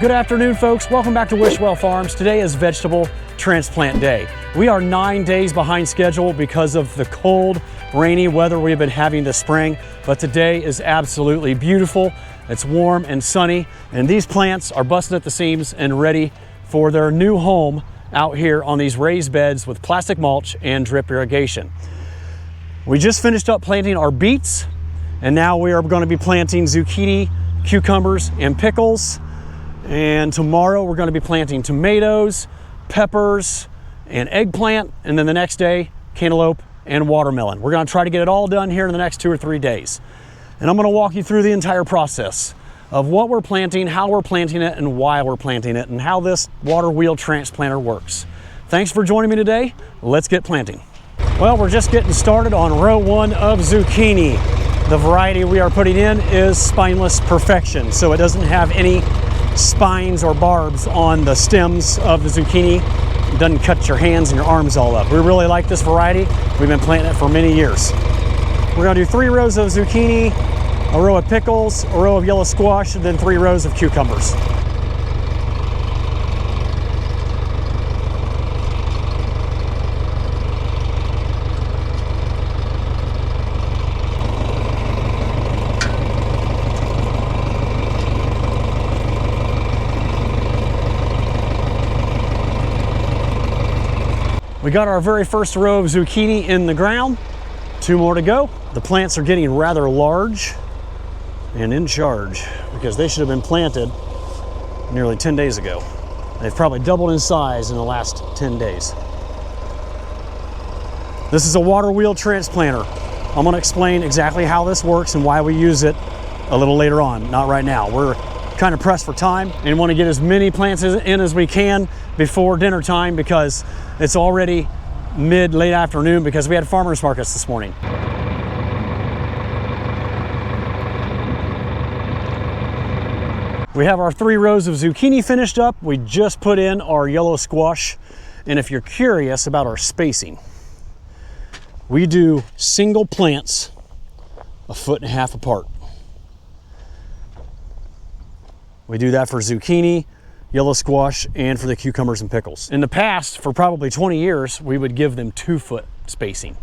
Good afternoon, folks. Welcome back to Wishwell Farms. Today is Vegetable Transplant Day. We are 9 days behind schedule because of the cold, rainy weather we've been having this spring, but today is absolutely beautiful. It's warm and sunny, and these plants are busting at the seams and ready for their new home out here on these raised beds with plastic mulch and drip irrigation. We just finished up planting our beets, and now we are going to be planting zucchini, cucumbers, and pickles. And tomorrow we're going to be planting tomatoes, peppers, and eggplant, and then the next day cantaloupe and watermelon. We're going to try to get it all done here in the next 2 or 3 days. And I'm going to walk you through the entire process of what we're planting, how we're planting it, and why we're planting it, and how this water wheel transplanter works. Thanks for joining me today. Let's get planting. Well, we're just getting started on row 1 of zucchini. The variety we are putting in is Spineless Perfection, so it doesn't have any spines or barbs on the stems of the zucchini. It doesn't cut your hands and your arms all up. We really like this variety. We've been planting it for many years. We're going to do 3 rows of zucchini, a row of pickles, a row of yellow squash, and then 3 rows of cucumbers. We got our very first row of zucchini in the ground. 2 more to go. The plants are getting rather large and in charge because they should have been planted nearly 10 days ago. They've probably doubled in size in the last 10 days. This is a water wheel transplanter. I'm going to explain exactly how this works and why we use it a little later on, not right now. We're kind of pressed for time and want to get as many plants in as we can before dinner time because it's already late afternoon because we had farmers markets this morning. We have our 3 rows of zucchini finished up. We just put in our yellow squash. And if you're curious about our spacing, we do single plants 1.5 feet apart. We do that for zucchini, yellow squash, and for the cucumbers and pickles. In the past, for probably 20 years, we would give them 2-foot spacing.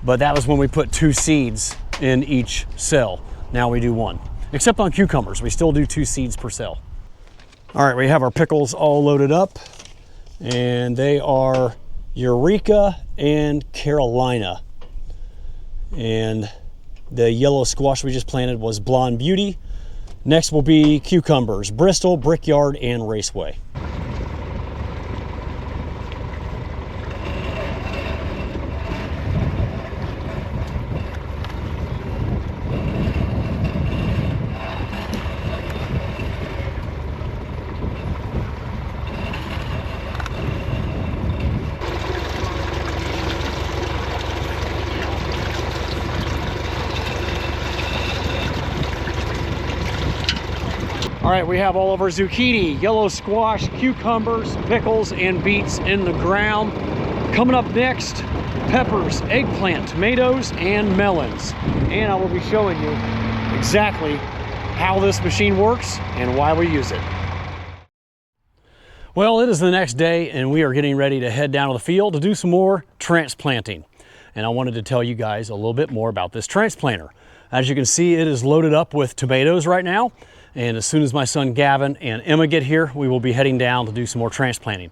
But that was when we put 2 seeds in each cell. Now we do 1. Except on cucumbers, we still do 2 seeds per cell. All right, we have our pickles all loaded up, and they are Eureka and Carolina. And the yellow squash we just planted was Blonde Beauty. Next will be cucumbers, Bristol, Brickyard, and Raceway. All right, we have all of our zucchini, yellow squash, cucumbers, pickles, and beets in the ground. Coming up next, peppers, eggplant, tomatoes, and melons. And I will be showing you exactly how this machine works and why we use it. Well, it is the next day and we are getting ready to head down to the field to do some more transplanting. And I wanted to tell you guys a little bit more about this transplanter. As you can see, it is loaded up with tomatoes right now. And as soon as my son Gavin and Emma get here, we will be heading down to do some more transplanting.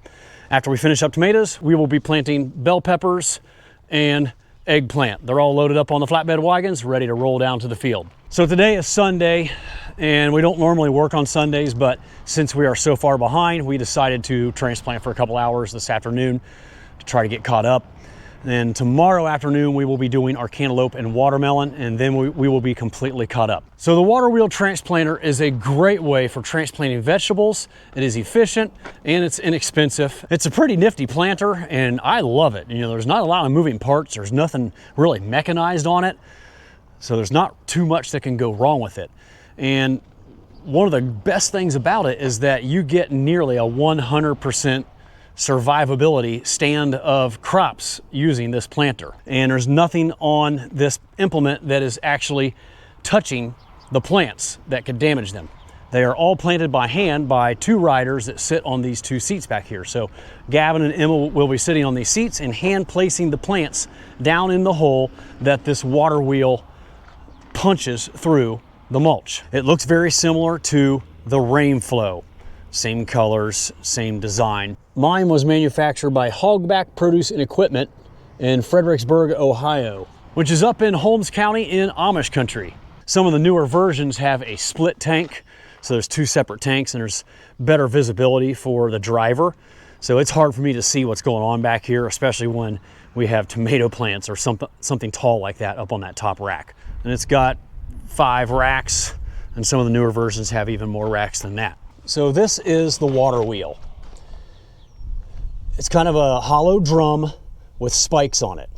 After we finish up tomatoes, we will be planting bell peppers and eggplant. They're all loaded up on the flatbed wagons, ready to roll down to the field. So today is Sunday, and we don't normally work on Sundays, but since we are so far behind, we decided to transplant for a couple hours this afternoon to try to get caught up. Then tomorrow afternoon, we will be doing our cantaloupe and watermelon, and then we will be completely caught up. So the water wheel transplanter is a great way for transplanting vegetables. It is efficient and it's inexpensive. It's a pretty nifty planter and I love it. You know, there's not a lot of moving parts. There's nothing really mechanized on it. So there's not too much that can go wrong with it. And one of the best things about it is that you get nearly a 100% survivability stand of crops using this planter. And there's nothing on this implement that is actually touching the plants that could damage them. They are all planted by hand by 2 riders that sit on these 2 seats back here. So Gavin and Emma will be sitting on these seats and hand placing the plants down in the hole that this water wheel punches through the mulch. It looks very similar to the rain flow. Same colors, same design. Mine was manufactured by Hogback Produce and Equipment in Fredericksburg, Ohio, which is up in Holmes County in Amish country. Some of the newer versions have a split tank. So there's 2 separate tanks and there's better visibility for the driver. So it's hard for me to see what's going on back here, especially when we have tomato plants or something tall like that up on that top rack. And it's got 5 racks, and some of the newer versions have even more racks than that. So this is the water wheel. It's kind of a hollow drum with spikes on it.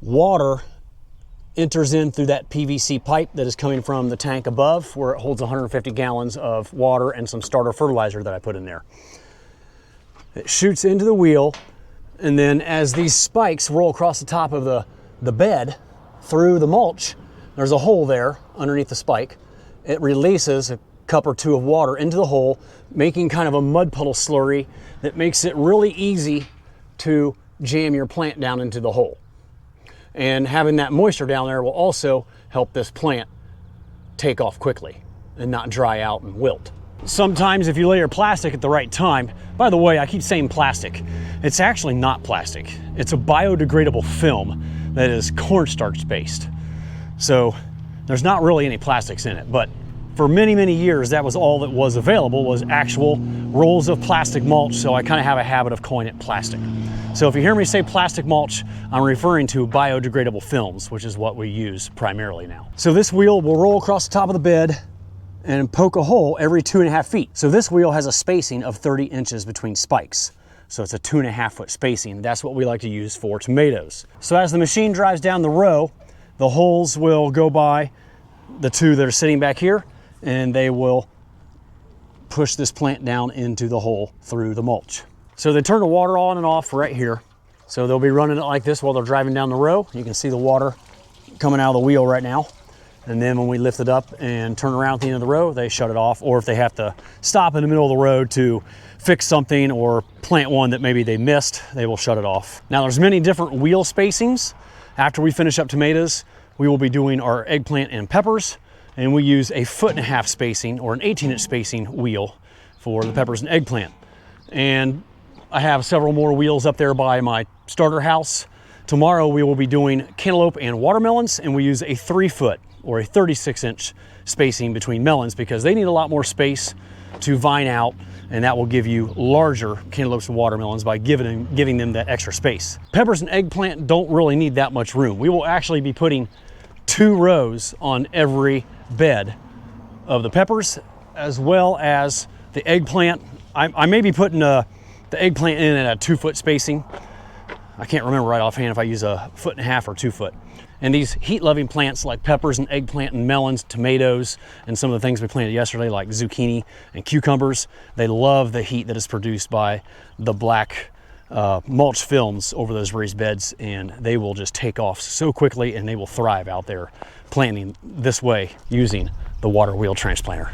Water enters in through that PVC pipe that is coming from the tank above, where it holds 150 gallons of water and some starter fertilizer that I put in there. It shoots into the wheel, and then as these spikes roll across the top of the bed through the mulch, there's a hole there underneath the spike. It releases a cup or 2 of water into the hole, making kind of a mud puddle slurry that makes it really easy to jam your plant down into the hole. And having that moisture down there will also help this plant take off quickly and not dry out and wilt. Sometimes if you layer plastic at the right time, by the way, I keep saying plastic, it's actually not plastic. It's a biodegradable film that is cornstarch based. So there's not really any plastics in it, but for many, many years, that was all that was available, was actual rolls of plastic mulch, so I kind of have a habit of calling it plastic. So if you hear me say plastic mulch, I'm referring to biodegradable films, which is what we use primarily now. So this wheel will roll across the top of the bed and poke a hole every 2.5 feet. So this wheel has a spacing of 30 inches between spikes. So it's a 2.5 foot spacing. That's what we like to use for tomatoes. So as the machine drives down the row, the holes will go by the 2 that are sitting back here, and they will push this plant down into the hole through the mulch. So they turn the water on and off right here. So they'll be running it like this while they're driving down the row. You can see the water coming out of the wheel right now. And then when we lift it up and turn around at the end of the row, they shut it off. Or if they have to stop in the middle of the road to fix something or plant one that maybe they missed, they will shut it off. Now there's many different wheel spacings. After we finish up tomatoes, we will be doing our eggplant and peppers. And we use a 1.5 foot spacing or an 18-inch spacing wheel for the peppers and eggplant. And I have several more wheels up there by my starter house. Tomorrow we will be doing cantaloupe and watermelons, and we use a 3 foot or a 36-inch spacing between melons because they need a lot more space to vine out, and that will give you larger cantaloupes and watermelons by giving them that extra space. Peppers and eggplant don't really need that much room. We will actually be putting 2 rows on every bed of the peppers as well as the eggplant. I may be putting the eggplant in at a 2 foot spacing. I can't remember right offhand if I use a 1.5 foot or 2 foot. And these heat-loving plants like peppers and eggplant and melons, tomatoes, and some of the things we planted yesterday like zucchini and cucumbers, they love the heat that is produced by the black mulch films over those raised beds, and they will just take off so quickly and they will thrive out there planting this way using the water wheel transplanter.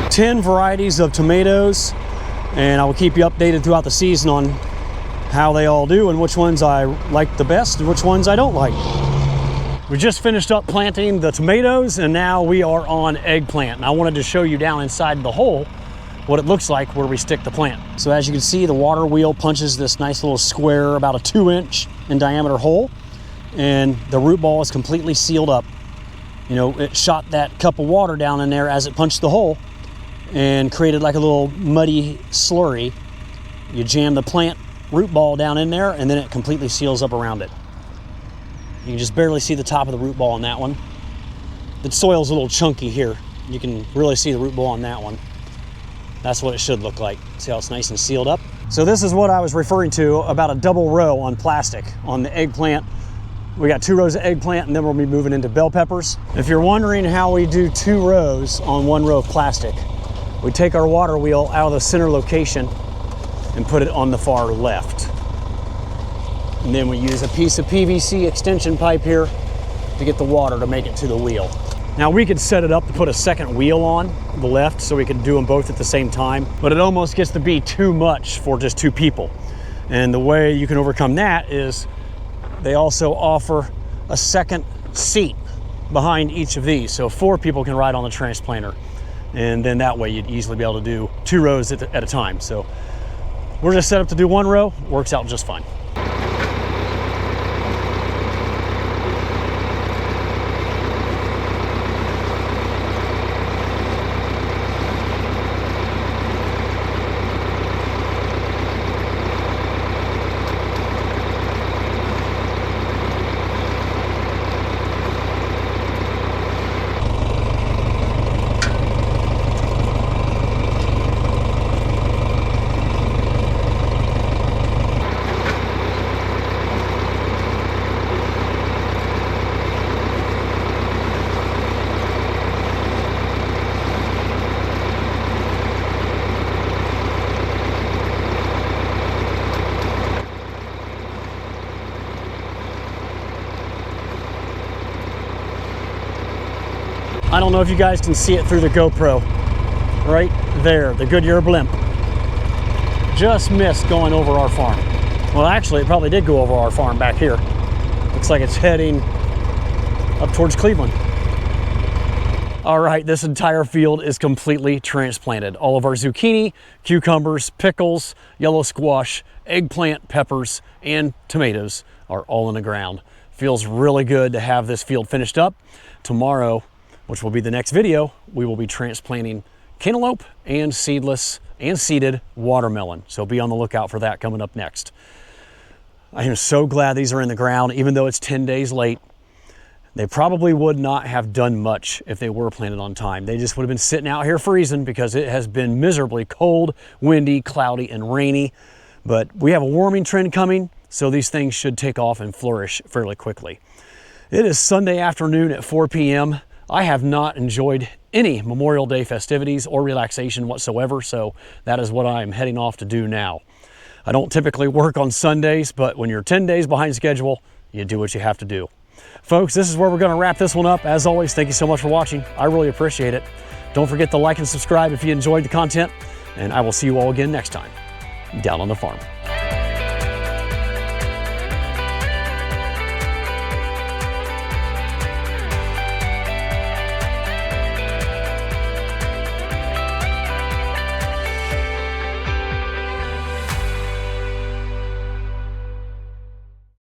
Ten varieties of tomatoes, and I will keep you updated throughout the season on how they all do and which ones I like the best and which ones I don't like. We just finished up planting the tomatoes, and now we are on eggplant. And I wanted to show you down inside the hole what it looks like where we stick the plant. So as you can see, the water wheel punches this nice little square, about a 2-inch in diameter hole, and the root ball is completely sealed up. You know, it shot that cup of water down in there as it punched the hole and created like a little muddy slurry. You jam the plant root ball down in there, and then it completely seals up around it. You can just barely see the top of the root ball on that one. The soil's a little chunky here. You can really see the root ball on that one. That's what it should look like. See how it's nice and sealed up? So this is what I was referring to about a double row on plastic. On the eggplant, we got 2 rows of eggplant, and then we'll be moving into bell peppers. If you're wondering how we do 2 rows on 1 row of plastic, we take our water wheel out of the center location and put it on the far left. And then we use a piece of PVC extension pipe here to get the water to make it to the wheel. Now we could set it up to put a second wheel on the left so we could do them both at the same time, but it almost gets to be too much for just 2 people. And the way you can overcome that is they also offer a second seat behind each of these. So 4 people can ride on the transplanter. And then that way you'd easily be able to do 2 rows at a time. So we're just set up to do 1 row, works out just fine. I don't know if you guys can see it through the GoPro. Right there, the Goodyear blimp. Just missed going over our farm. Well, actually, it probably did go over our farm back here. Looks like it's heading up towards Cleveland. All right, this entire field is completely transplanted. All of our zucchini, cucumbers, pickles, yellow squash, eggplant, peppers, and tomatoes are all in the ground. Feels really good to have this field finished up. Tomorrow, which will be the next video, we will be transplanting cantaloupe and seedless and seeded watermelon. So be on the lookout for that coming up next. I am so glad these are in the ground, even though it's 10 days late. They probably would not have done much if they were planted on time. They just would have been sitting out here freezing because it has been miserably cold, windy, cloudy, and rainy. But we have a warming trend coming, so these things should take off and flourish fairly quickly. It is Sunday afternoon at 4 p.m. I have not enjoyed any Memorial Day festivities or relaxation whatsoever, so that is what I'm heading off to do now. I don't typically work on Sundays, but when you're 10 days behind schedule, you do what you have to do. Folks, this is where we're going to wrap this one up. As always, thank you so much for watching. I really appreciate it. Don't forget to like and subscribe if you enjoyed the content, and I will see you all again next time down on the farm.